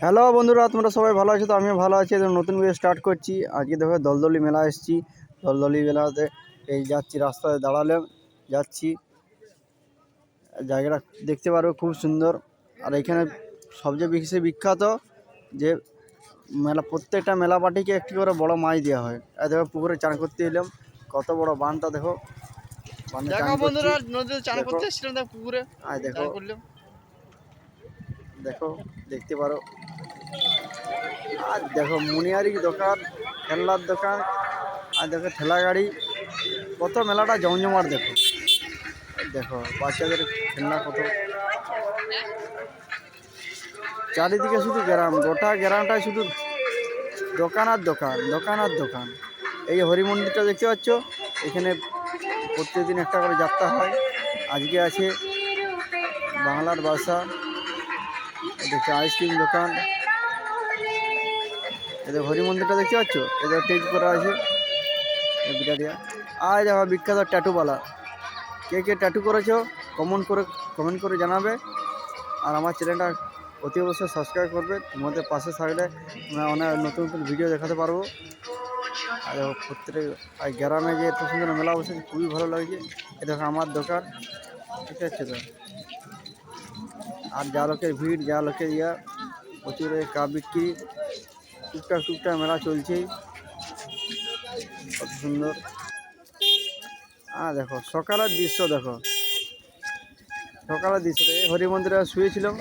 Hello বন্ধুরা, তোমরা সবাই ভালো আছো? তো আমিও ভালো আছি। নতুন ভিডিও স্টার্ট করছি। আজকে দেখো দলদলি মেলা এসেছি। দলদলি মেলাতে এই যাচ্ছি, রাস্তায় দাঁড়ালাম, যাচ্ছি। জায়গাটা দেখতে পারো, খুব সুন্দর। আর এখানে সবচেয়ে বেশি বিখ্যাত যে মেলা, প্রত্যেকটা মেলা পার্টিকে একটি করে বড় মাছ দেওয়া হয়। আর দেখো পুকুরে চান করতে এলাম, কত বড় বানটা দেখো। বানে চান করছি, দেখো। আর দেখো, দেখো দেখতে পারো। আর দেখো মুনিয়ারি দোকান, খেলনার দোকান, আর দেখো ঠেলা গাড়ি, কত মেলাটা জমজমাট। দেখো দেখো বাচ্চাদের খেলনা কত, চারিদিকে শুধু গ্রাম, গোটা গ্রামটায় শুধু দোকান আর দোকান, দোকান আর দোকান। এই যে হরি মন্দিরটা দেখতে পাচ্ছ, এখানে প্রত্যেকদিন একটা করে যাত্রা হয়। আজকে আছে বাংলার ভাষা, দেখছি আইসক্রিম দোকান। এদের হরি মন্দিরটা দেখতে পাচ্ছ, এদের টেজ করা আছে বিরাটিয়া। আর দেখো বিখ্যাত ট্যাটুওয়ালা, কে কে ট্যাটু করেছো কমেন্ট করে জানাবে। আর আমার চ্যানেলটা অতি অবশ্যই সাবস্ক্রাইব করবে। তোমাদের পাশে থাকলে অনেক নতুন নতুন ভিডিও দেখাতে পারবো। আর প্রত্যেক গ্রামে যে এত সুন্দর মেলা বসেছে, খুবই ভালো লাগছে। এ দেখো আমার দোকান, ঠিক আছে তো। আর যা লোকের ভিড়, যা লোকের প্রচুর কাপ বিক্রি, টুকটাক মেলা চলছেই, কত সুন্দর। দেখো সকালের দৃশ্য, দেখো সকালের দৃশ্য। হরি মন্দিরে শুয়েছিলাম,